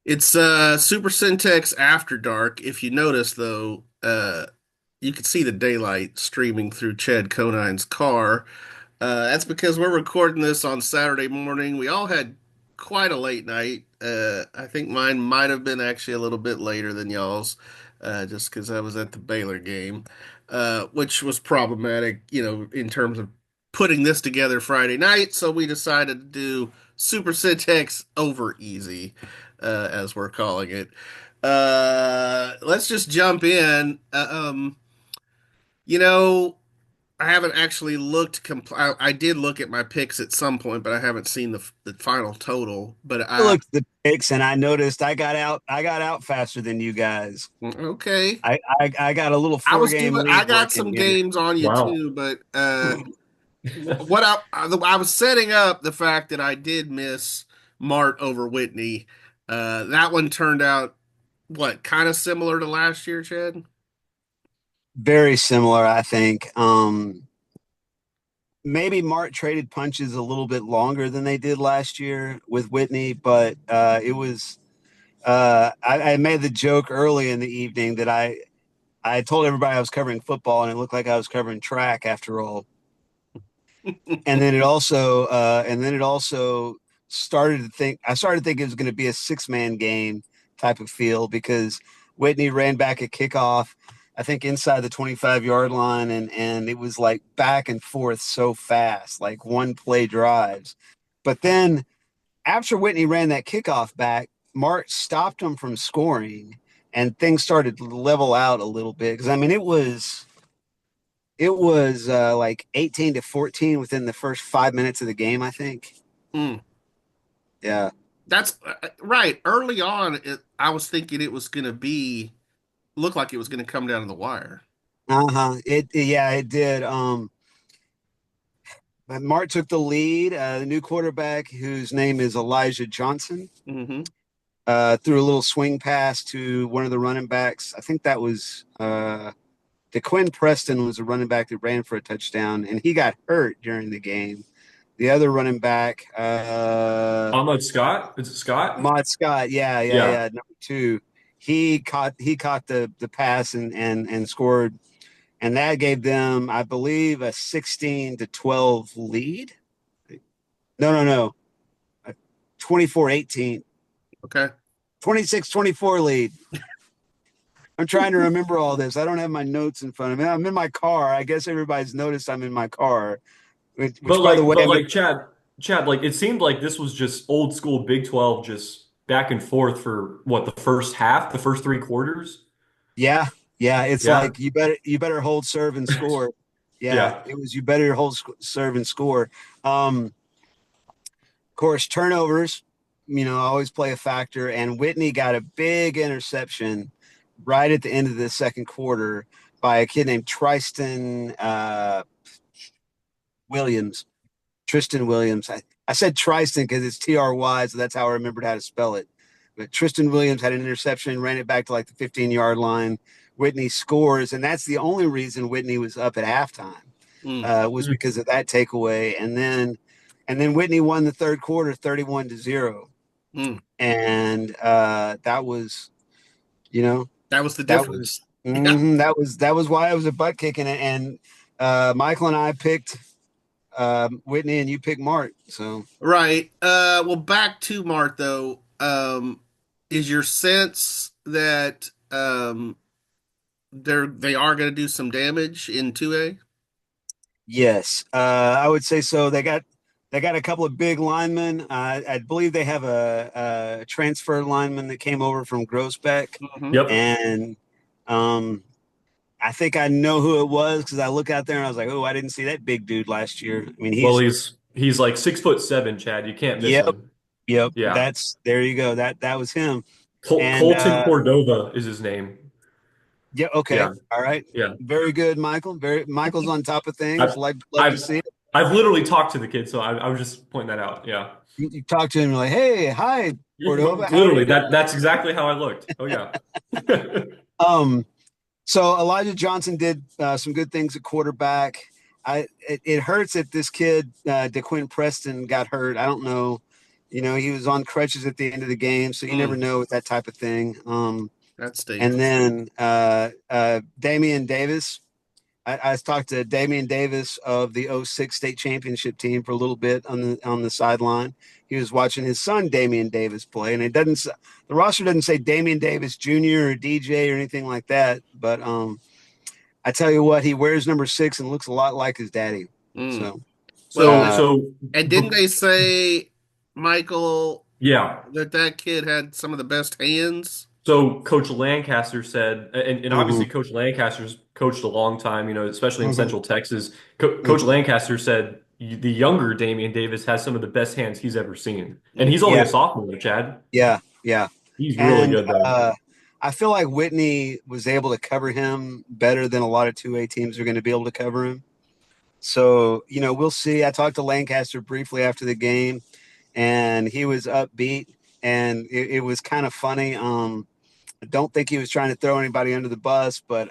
It's Super Centex After Dark. If you notice, though, you can see the daylight streaming through Chad Conine's car. That's because we're recording this on Saturday morning. We all had quite a late night. I think mine might have been actually a little bit later than y'all's, just because I was at the Baylor game, which was problematic, in terms of putting this together Friday night. So we decided to do Super Syntax over easy, as we're calling it. Let's just jump in. You know, I haven't actually looked. I did look at my picks at some point, but I haven't seen the final total. But I looked at the picks and I noticed I got out faster than you guys. okay. I got a little I four was game doing. I lead got working some here. games on you Wow. too, but what I was setting up the fact that I did miss Mart over Whitney. That one turned out what kind of similar to last year, Chad. Very similar, I think. Maybe Mart traded punches a little bit longer than they did last year with Whitney, but it was I made the joke early in the evening that I told everybody I was covering football and it looked like I was covering track after all. And then it also I started to think it was going to be a six-man game type of feel because Whitney ran back a kickoff, I think inside the 25-yard line, and it was like back and forth so fast, like one play drives. But then after Whitney ran that kickoff back, Mart stopped him from scoring and things started to level out a little bit. Because I mean it was like 18-14 within the first 5 minutes of the game, I think. Mm. Yeah. That's right. Early on, I was thinking it was going to be look like it was going to come down to the wire. Uh-huh. Yeah, it did. But Mart took the lead. The new quarterback, whose name is Elijah Johnson, Hmm. threw a little swing pass to one of the running backs. I think that was DeQuinn Preston was a running back that ran for a touchdown, and he got hurt during the game. The other running back, Ahmad Scott? Is it Scott? Mod Scott, Yeah. yeah, number two. He caught the pass and scored, and that gave them, I believe, a 16-12 lead. No, 24-18, Okay. 26-24 lead. I'm trying to remember all this. I don't have my notes in front of me. I'm in my car. I guess everybody's noticed I'm in my car, which But by the way, like Chad, like it seemed like this was just old school Big 12 just back and forth for what, the first half, the first three quarters? yeah, yeah. It's Yeah. like you better hold, serve, and score. Yeah, Yeah. it was you better hold, serve, and score. Of course, turnovers, always play a factor. And Whitney got a big interception right at the end of the second quarter by a kid named Williams, Tristan Williams. I said Tristan because it's TRY, so that's how I remembered how to spell it. But Tristan Williams had an interception, ran it back to like the 15-yard line. Whitney scores, and that's the only reason Whitney was up at halftime, Mm. was because of that takeaway. And then Whitney won the third quarter 31-0. Mm. And that was, you know, That was the that was difference. Yeah. that was why I was a butt kicking it. And Michael and I picked Whitney, and you picked Mart. So Right. Well, back to Mart though. Is your sense that they are going to do some damage in 2A? yes, I would say so. They got a couple of big linemen. I believe they have a transfer lineman that came over from Groesbeck, Hmm. Yep. and um, I think I know who it was because I look out there and I was like, oh, I didn't see that big dude last year. I mean, Well, he's he's like 6'7", Chad. You can't miss yep, him. yep. Yeah. That's there you go. That was him. And Colton Cordova is his name. yeah, okay, Yeah. all right, Yeah. very good, Michael. Michael's on top of things. I've Love to I've see it. I've literally talked to the kid, so I was just pointing that out. Yeah. You talk to him you're like, hey, hi, Cordova, how are you Literally, doing? that's exactly how I looked. Oh yeah. Um, So Elijah Johnson did some good things at quarterback. It hurts that this kid DeQuinn Preston got hurt. I don't know. He was on crutches at the end of the game, so you never Mm, know with that type of thing. that And stinks. then Damian Davis. I talked to Damian Davis of the '06 state championship team for a little bit on the sideline. He was watching his son Damian Davis play, and the roster doesn't say Damian Davis Jr. or DJ or anything like that. But I tell you what, he wears number 6 and looks a lot like his daddy. Mm. So So, Well, uh, so, and didn't but, they say, Michael, yeah. that kid had some of the best hands? So Coach Lancaster said, and mhm, obviously Coach Lancaster's coached a long time, especially in mhm, Central Texas. Coach mhm. Lancaster said the younger Damian Davis has some of the best hands he's ever seen. And he's Mm. only Yeah, a sophomore, Chad. yeah. He's really And good though. I feel like Whitney was able to cover him better than a lot of 2A teams are going to be able to cover him. So, we'll see. I talked to Lancaster briefly after the game, and he was upbeat, and it was kind of funny. I don't think he was trying to throw anybody under the bus, but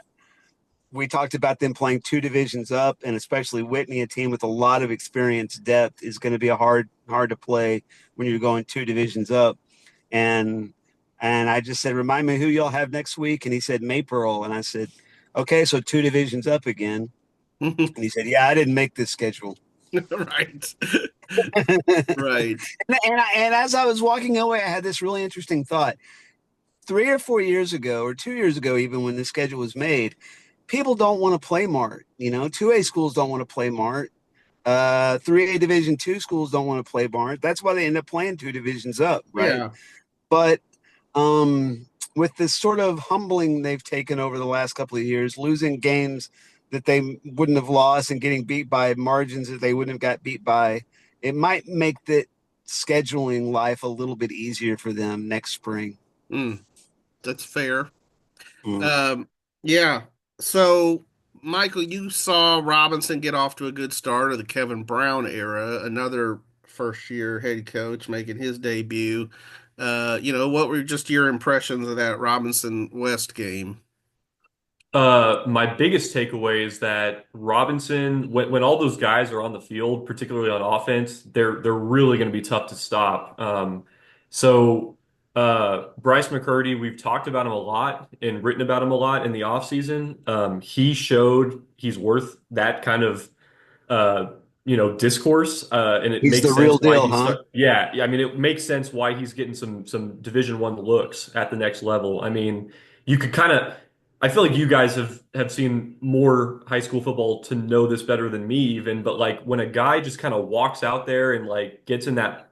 we talked about them playing 2 divisions up, and especially Whitney, a team with a lot of experience depth, is going to be a hard to play when you're going 2 divisions up. And I just said, remind me who y'all have next week, and he said Maypearl, and I said, okay, so 2 divisions up again. And he said, yeah, I didn't make this schedule. Right. and, Right. and as I was walking away, I had this really interesting thought. 3 or 4 years ago, or 2 years ago, even when the schedule was made, people don't want to play Mart. 2A schools don't want to play Mart. 3A Division two schools don't want to play Mart. That's why they end up playing 2 divisions up, right? Yeah. But with this sort of humbling they've taken over the last couple of years, losing games that they wouldn't have lost and getting beat by margins that they wouldn't have got beat by, it might make the scheduling life a little bit easier for them next spring. Mm, that's fair. Mm. Um, yeah. So, Michael, you saw Robinson get off to a good start of the Kevin Brown era, another first year head coach making his debut. What were just your impressions of that Robinson West game? My biggest takeaway is that Robinson, when all those guys are on the field, particularly on offense, they're really going to be tough to stop. Bryce McCurdy, we've talked about him a lot and written about him a lot in the offseason. He showed he's worth that kind of uh, discourse, and it He's makes the sense real why deal, he's huh? start. Yeah, yeah. I mean, it makes sense why he's getting some Division One looks at the next level. I mean, you could kind of. I feel like you guys have seen more high school football to know this better than me even, but like when a guy just kind of walks out there and like gets in that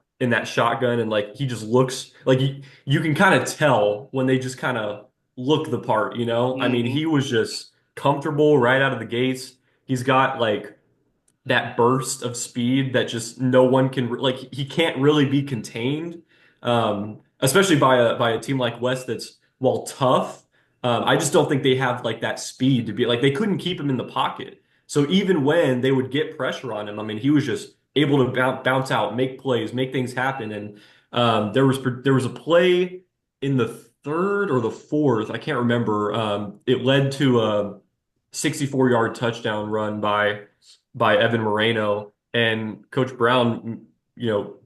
shotgun and like he just looks like you can kind of tell when they just kind of look the part, you know? I mean, Hmm. he was just comfortable right out of the gates. He's got like that burst of speed that just no one can like he can't really be contained, especially by a team like West that's while tough. I just don't think they have like that speed to be like they couldn't keep him in the pocket. So even when they would get pressure on him, I mean, he was just able to bounce out, make plays, make things happen. And there was a play in the third or the fourth, I can't remember. It led to a 64-yard touchdown run by Evan Moreno. And Coach Brown,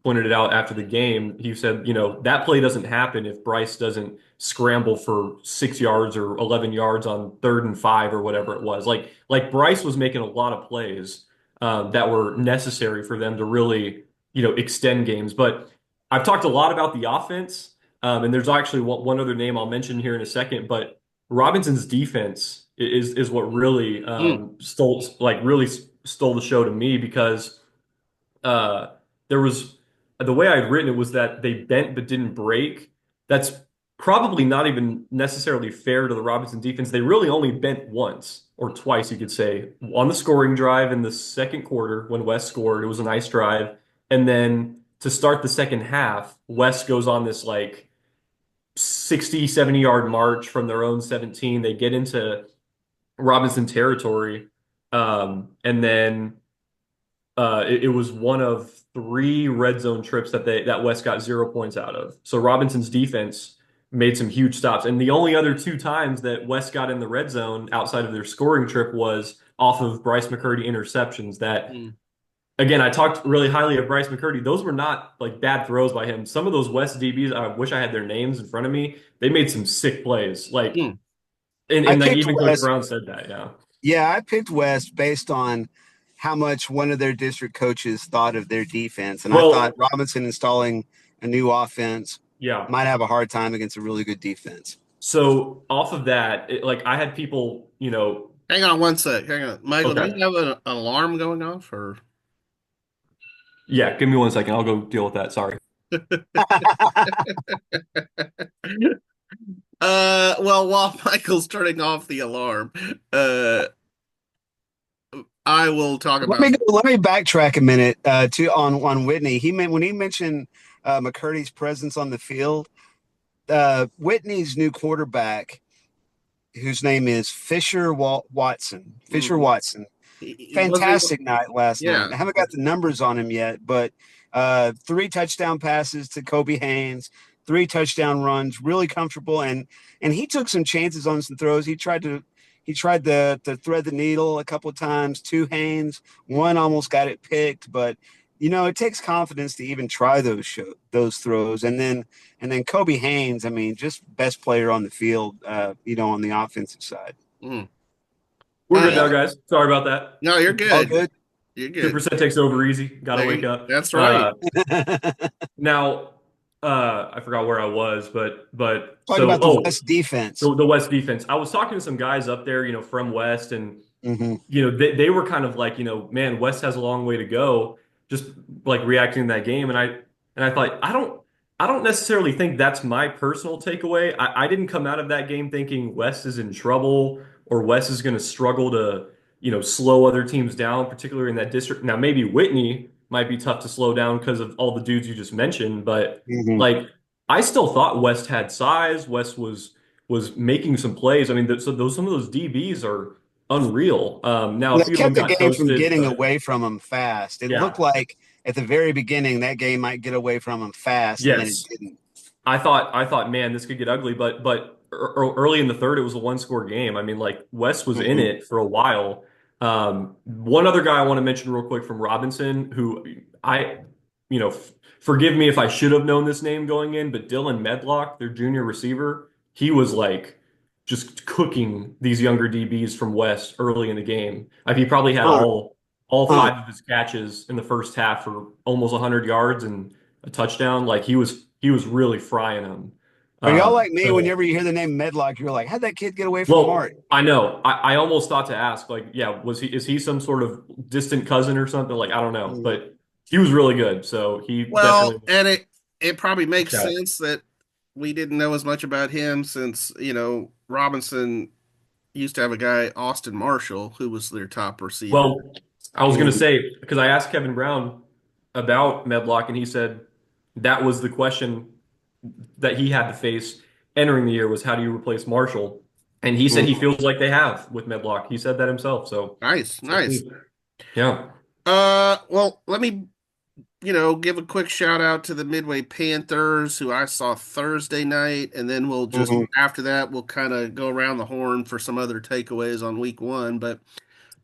pointed it out after the game. He said, that play doesn't happen if Bryce doesn't scramble for 6 yards or 11 yards on 3rd and 5 or whatever it was. Like Bryce was making a lot of plays that were necessary for them to really, extend games. But I've talked a lot about the offense, and there's actually one other name I'll mention here in a second, but Robinson's defense is what really Mm. stole the show to me because uh, there was the way I'd written it was that they bent but didn't break. That's probably not even necessarily fair to the Robinson defense. They really only bent once or twice, you could say, on the scoring drive in the second quarter when West scored. It was a nice drive, and then to start the second half, West goes on this like 60, 70-yard march from their own 17. They get into Robinson territory. And then it was one of three red zone trips that West got 0 points out of. So Robinson's defense made some huge stops. And the only other two times that West got in the red zone outside of their scoring trip was off of Bryce McCurdy interceptions that Mm. again, I talked really highly of Bryce McCurdy. Those were not like bad throws by him. Some of those West DBs, I wish I had their names in front of me. They made some sick plays. Like, Hmm. I and like picked even Coach West. Brown said that. Yeah. Yeah, I picked West based on how much one of their district coaches thought of their defense, and I thought Well, Robinson installing a new offense yeah. might have a hard time against a really good defense. So off of that, like I had people, Hang on one sec. Hang on. Michael, do okay. you have an alarm going off or? Yeah, give me 1 second. I'll go deal with that. Sorry. Well, while Michael's turning off the alarm, uh, I will talk about. Let me backtrack a minute to on Whitney. He meant when he mentioned McCurdy's presence on the field. Whitney's new quarterback, whose name is Fisher Mhm. Watson. Was it? Fantastic night last night. Yeah. I haven't got the numbers on him yet, but three touchdown passes to Kobe Haynes, three touchdown runs, really comfortable, and he took some chances on some throws. He tried to thread the needle a couple of times. Two Haynes, one almost got it picked, but it takes confidence to even try those throws. And then Kobe Haynes, I mean, just best player on the field, on the offensive side. Mm. We're good now, Uh, guys. Sorry about that. no, you're All good. good. You're good. 2% takes over easy. Got to There wake you, up. that's right. Now, I forgot where I was, but Talking so about the West defense. the West defense. I was talking to some guys up there, from West, and Hmm. they were kind of like, man, West has a long way to go, just like reacting to that game. And I thought, I don't necessarily think that's my personal takeaway. I didn't come out of that game thinking West is in trouble or West is going to struggle to, slow other teams down, particularly in that district. Now, maybe Whitney might be tough to slow down because of all the dudes you just mentioned, but Hmm. like I still thought West had size. West was making some plays. I mean, so some of those DBs are unreal. Now a They few of them kept the got game from toasted, getting but away from them fast. It looked yeah, like at the very beginning that game might get away from them fast, and then it yes. didn't. I thought, man, this could get ugly, but early in the third, it was a one-score game. I mean, like West was in Hmm. it for a while. One other guy I want to mention real quick from Robinson, who forgive me if I should have known this name going in, but Dylan Medlock, their junior receiver, he was like just cooking these younger DBs from West early in the game. Like he probably had Huh, all huh. five of his catches in the first half for almost 100 yards and a touchdown. Like he was really frying them. Are y'all like me? So Whenever you hear the name Medlock, you're like, "How'd that kid get away from well, Mart?" I know. I almost thought to ask, like, yeah, is he some sort of distant cousin or something? Like, I don't know, Mhm. but he was really good. So he definitely Well, and it probably was a makes shout. sense that we didn't know as much about him since, Robinson used to have a guy, Austin Marshall, who was their top receiver. Well, I was going to Mhm. say, because I asked Kevin Brown about Medlock, and he said that was the question that he had to face entering the year was how do you replace Marshall? And he said he Mhm. feels like they have with Medlock. He said that himself. So Nice, we'll nice. see. Yeah. Well, let me, give a quick shout out to the Midway Panthers, who I saw Thursday night, and then we'll just Mhm. after that we'll kind of go around the horn for some other takeaways on week one. But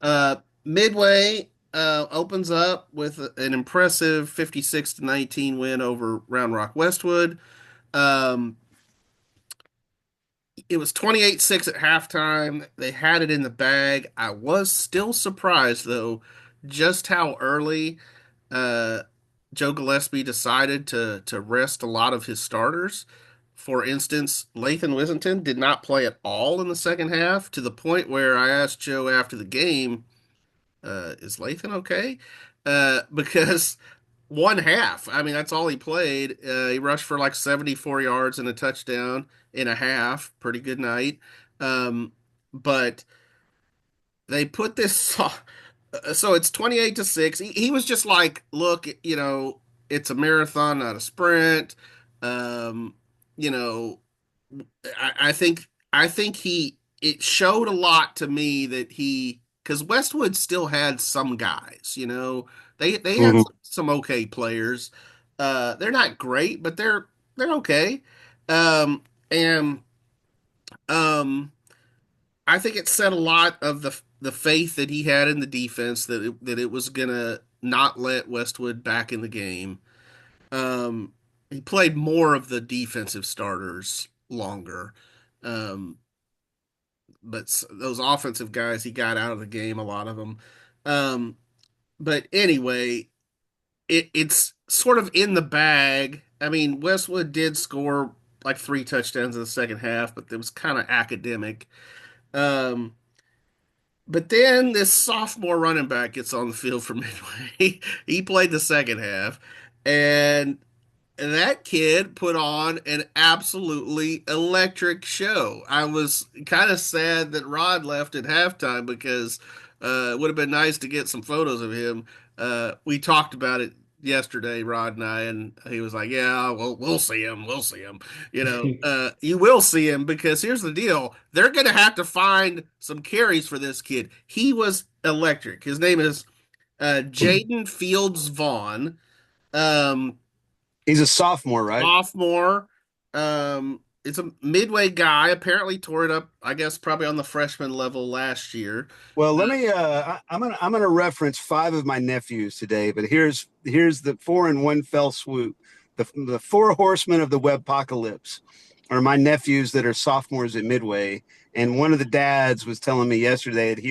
uh, Midway opens up with an impressive 56-19 win over Round Rock Westwood. Um, it was 28-6 at halftime. They had it in the bag. I was still surprised though just how early uh, Joe Gillespie decided to rest a lot of his starters. For instance, Lathan Wissington did not play at all in the second half, to the point where I asked Joe after the game, is Lathan okay? Because one half, I mean, that's all he played. He rushed for like 74 yards and a touchdown in a half. Pretty good night. But they put this so it's 28-6. He was just like, look, it's a marathon, not a sprint. Um, you know, I think he it showed a lot to me that because Westwood still had some guys, they had Mhm. some okay players. They're not great, but they're okay. Um, and um, I think it said a lot of the faith that he had in the defense that it was gonna not let Westwood back in the game. Um, he played more of the defensive starters longer. Um, but those offensive guys, he got out of the game, a lot of them. Um, but anyway, it's sort of in the bag. I mean, Westwood did score like three touchdowns in the second half, but it was kind of academic. Um, but then this sophomore running back gets on the field for Midway. He played the second half, and that kid put on an absolutely electric show. I was kind of sad that Rod left at halftime because it would have been nice to get some photos of him. We talked about it yesterday, Rod and I, and he was like, "Yeah, well, we'll see him. We'll see him. You will see him because here's the deal: they're going to have to find some carries for this kid. He was electric. His name is Jaden Fields Vaughn." Um, He's a sophomore, right? Sophomore. It's a midway guy. Apparently tore it up, I guess, probably on the freshman level last year. Well, let me. I'm gonna reference five of my nephews today, but here's the four in one fell swoop. The four horsemen of the webpocalypse are my nephews that are sophomores at Midway, and one of the dads was telling me yesterday that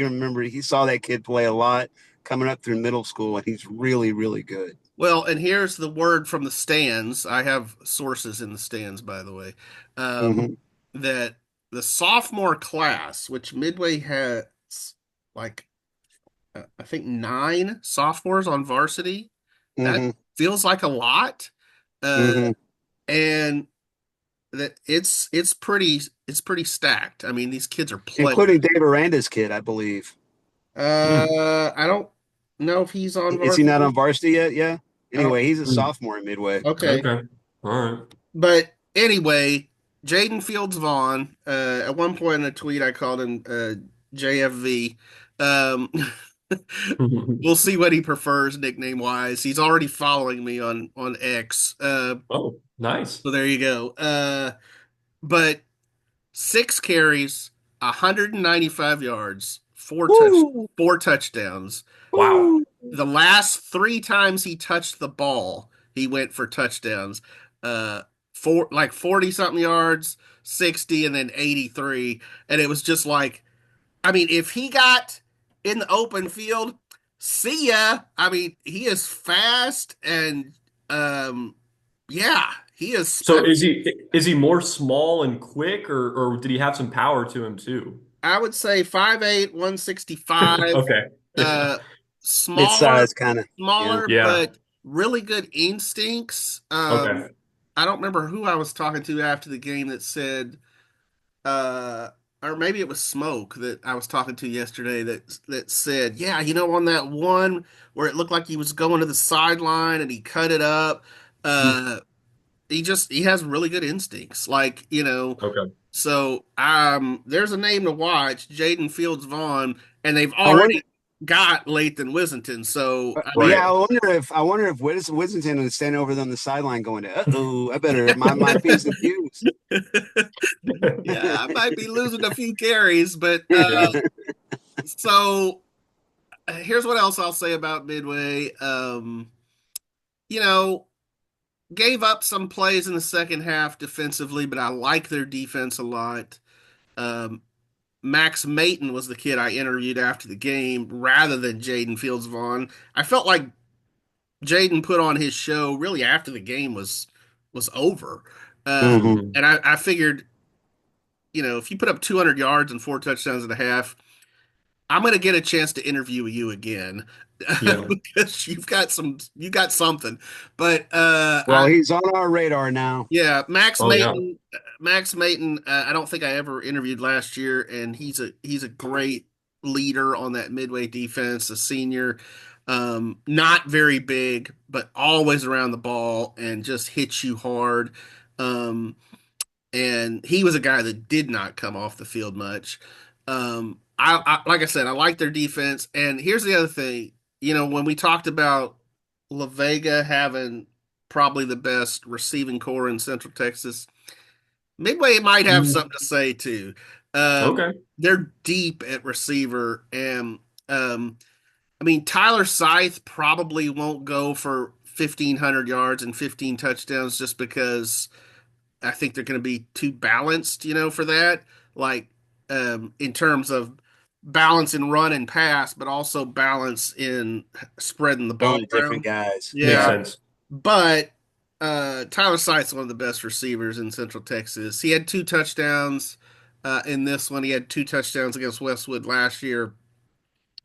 he saw that kid play a lot coming up through middle school, and he's really really good. Well, and here's the word from the stands. I have sources in the stands, by the way, um, Mm-hmm. that the sophomore class, which Midway has like, I think nine sophomores on varsity, that Mm-hmm. feels like a lot. Uh, Mm-hmm. and that it's pretty stacked. I mean, these kids are players. Including Dave Aranda's kid, I believe. Hmm. I don't know if he's on Is he not on varsity. varsity yet? Yeah. I don't. Anyway, he's a Hmm. sophomore at Midway. Okay, Okay. All right. but anyway, Jaden Fields Vaughn. At one point in a tweet, I called him JFV. Um, we'll see what he prefers nickname wise. He's already following me on X. Oh, nice. So there you go. But six carries, 195 yards, Woo! four touchdowns. Wow. Woo! The last three times he touched the ball, he went for touchdowns. For like 40 something yards, 60, and then 83. And it was just like, I mean, if he got in the open field, see ya. I mean, he is fast and yeah, he is. So is he more small and quick, or did he have some power to him too? I would say 5'8", 165. Okay. Yeah. Uh, smaller, Mid-size kind of. Yeah. smaller, Yeah. but really good instincts. Okay. I don't remember who I was talking to after the game that said, uh, or maybe it was Smoke that I was talking to yesterday that said, yeah, on that one where it looked like he was going to the sideline and he cut it up. Uh, he has really good instincts. Okay. So there's a name to watch, Jaden Fields Vaughn, and they've I wonder. already got Lathan Wissington. So I mean, Right. Yeah, I wonder if Wissington was standing over there on the sideline going, "Uh oh, I better my P's and Q's." yeah, I might be losing a few carries, but so here's what else I'll say about Midway. You know, gave up some plays in the second half defensively, but I like their defense a lot. Um, Max Mayton was the kid I interviewed after the game rather than Jaden Fields Vaughn. I felt like Jaden put on his show really after the game was over. Hmm. Hmm. And I figured, if you put up 200 yards and four touchdowns and a half, I'm going to get a chance to interview you again Yeah. because you got something. But Well, he's on our radar now. yeah, Max Oh yeah. Mayton. Max Mayton. I don't think I ever interviewed last year, and he's a great leader on that midway defense. A senior, not very big, but always around the ball and just hits you hard. Um, and he was a guy that did not come off the field much. I like I said, I like their defense. And here's the other thing, when we talked about La Vega having probably the best receiving core in Central Texas, Midway might have Mm. something to say too. Um, Okay. they're deep at receiver, and um, I mean, Tyler Scythe probably won't go for 1,500 yards and 15 touchdowns just because I think they're going to be too balanced, for that. Like, in terms of balance in run and pass, but also balance in spreading the ball Going to different around. guys. Makes Yeah. Yeah. sense. But Tyler Sykes one of the best receivers in Central Texas. He had two touchdowns in this one. He had two touchdowns against Westwood last year.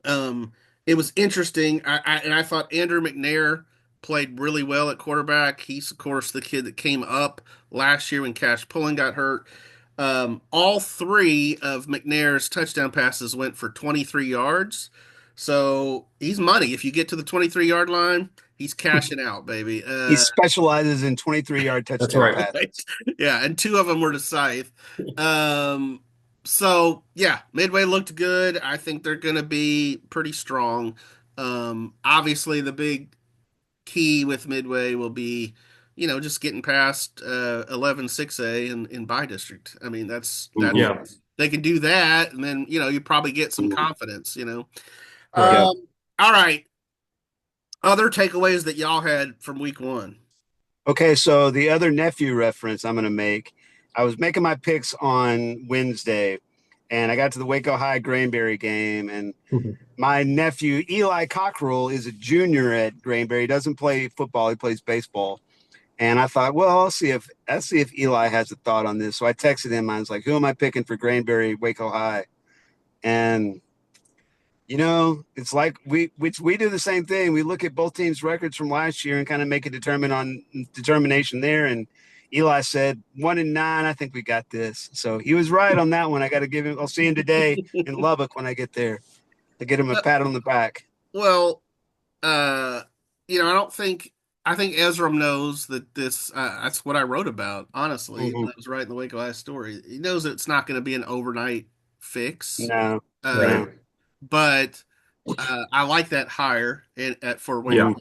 Um, it was interesting. I thought Andrew McNair played really well at quarterback. He's of course the kid that came up last year when Cash Pullen got hurt. All three of McNair's touchdown passes went for 23 yards. So he's money. If you get to the 23-yard line, he's cashing out, baby. He specializes in 23-yard That's touchdown right. Right. passes. Yeah, and two of them were to Scythe. Um, so yeah, Midway looked good. I think they're going to be pretty strong. Obviously, the big key with Midway will be, just getting past 11-6A in by district. I mean, that's Yeah, they can do that, and then you probably get some Mhm. confidence. right. Yeah. All right. Other takeaways that y'all had from week one. Okay, so the other nephew reference I'm going to make, I was making my picks on Wednesday, and I got to the Waco High Granbury game, and my nephew Eli Cockrell is a junior at Granbury. He doesn't play football; he plays baseball. And I thought, well, I'll see if Eli has a thought on this. So I texted him. I was like, "Who am I picking for Granbury Waco High?" And it's like we do the same thing. We look at both teams' records from last year and kind of make a determination there. And Eli said 1-9. I think we got this. So he was right on that one. I got to give him. I'll see him today in Lubbock when I get there to get him a Uh, pat on the back. well, uh, I don't think I think Ezra knows that this. That's what I wrote about, honestly, when Mhm. I was writing the Waco High story. He knows that it's not going to be an overnight fix. No, Uh, no. Right. but I like that hire at for Waco Yeah.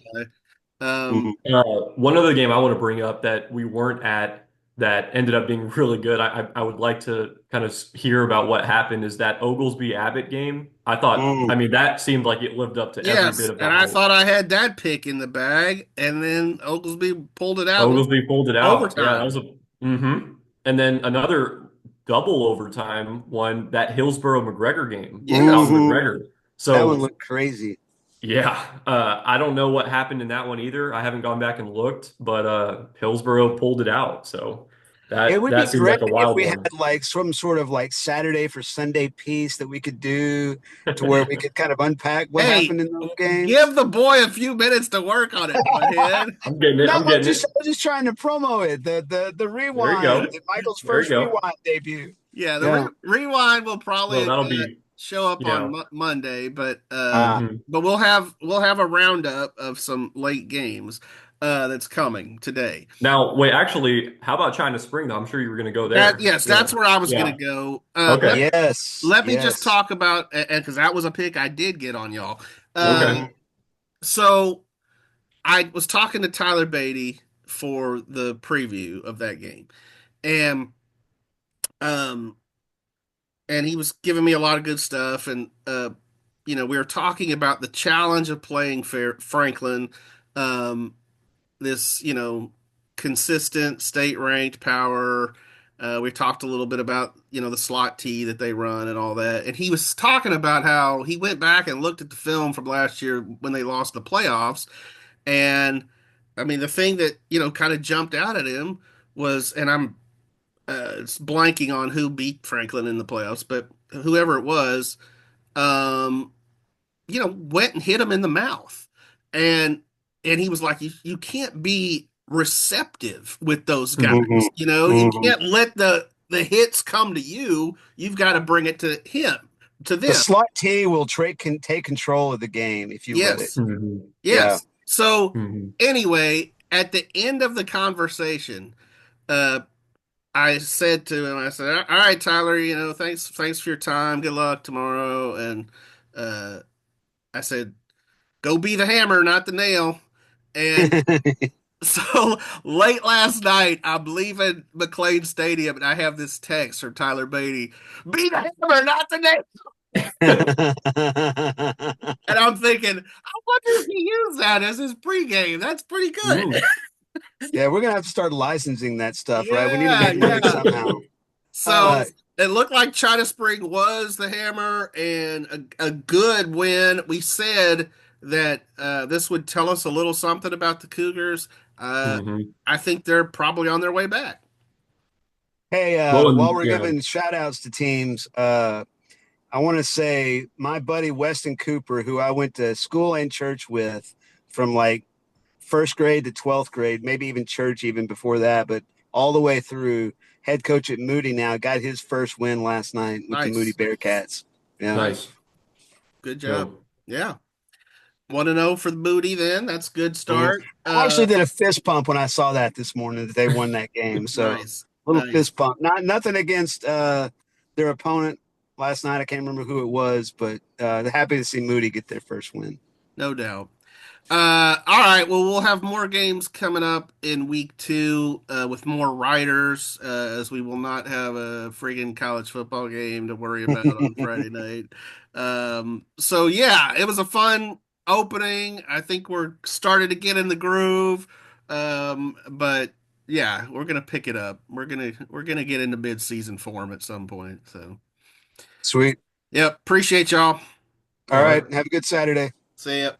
Mhm, High. mhm, One other game I want to bring up that we weren't at that ended up being really good. I would like to kind of hear about what happened is that Oglesby Abbott game. mhm. I mean, that seemed like it lived up to every bit Yes, of the and I hype. thought I had that pick in the bag, and then Oglesby pulled it out in Oglesby pulled it out. Yeah, that was overtime. a And then another double overtime one, that Hillsborough McGregor game out in Yes. Mhm. McGregor. That one So looked crazy. yeah, I don't know what happened in that one either. I haven't gone back and looked, but Hillsborough pulled it out. So It that would be that seemed great like a if wild we had one. like some sort of like Saturday for Sunday piece that we could do to where we could kind of unpack what Hey, happened in those games. give the boy a few minutes to work on it, butthead. I'm getting it. No, I'm getting I it. was just trying to promo it. The There you rewind, go. Michael's There you first go. rewind debut. Yeah, the Yeah. rewind will Well, probably that'll be, show up you on know, Monday, but mhm. we'll have a roundup of some late games that's coming today. Now, wait, actually, how about China Spring though? I'm sure you were going to go That there. yes, Yeah. that's where I was gonna Yeah. go. Okay. Yes. Let me just Yes. talk about, and because that was a pick I did get on y'all. Okay. Hmm. So I was talking to Tyler Beatty for the preview of that game, and um, and he was giving me a lot of good stuff, and we were talking about the challenge of playing Franklin, um, this consistent state ranked power. We talked a little bit about the slot T that they run and all that, and he was talking about how he went back and looked at the film from last year when they lost the playoffs, and I mean the thing that kind of jumped out at him was, and I'm it's blanking on who beat Franklin in the playoffs, but whoever it was, um, went and hit him in the mouth. And he was like, you can't be receptive with those guys. Hmm. You Hmm. can't let the hits come to you. You've got to bring it to him, to The them. slot T will can take control of the game if you let it. Yes. Mhm. Yeah. Yes. So Mhm. anyway, at the end of the conversation, uh, I said to him, I said, "All right, Tyler, thanks for your time. Good luck tomorrow." And uh, I said, "Go be the hammer, not the nail." And so late last night, I'm leaving McLean Stadium, and I have this text from Tyler Beatty: "Be the hammer, not the nail." And I'm thinking, I wonder if he used that as his pregame. That's pretty good. Mm. Yeah, we're gonna have to start licensing that stuff, right? We need to Yeah, make money yeah. somehow. So Uh, it looked like China Spring was the hammer and a good win. We said that this would tell us a little something about the Cougars. Uh, Hmm. I think they're probably on their way back. hey, Well, while and we're yeah. giving shout outs to teams, I want to say my buddy Weston Cooper, who I went to school and church with from like first grade to 12th grade, maybe even church even before that, but all the way through, head coach at Moody now, got his first win last night with the Moody Nice, Bearcats. Yeah. nice, Nice. good job. No. Yeah, 1-0 for the Booty. Then that's a good Yeah. start. I actually did a fist pump when I saw that this morning that they won that game. So Nice, little nice. fist pump. Not nothing against their opponent last night. I can't remember who it was, but happy to see Moody get their first win. No doubt. All right. Well, we'll have more games coming up in week two with more writers, as we will not have a friggin' college football game to worry about on Friday night. So yeah, it was a fun opening. I think we're starting to get in the groove. But yeah, we're gonna pick it up. We're gonna get into mid-season form at some point. So Sweet. yep, appreciate y'all. All All right. right. Have a good Saturday. See ya.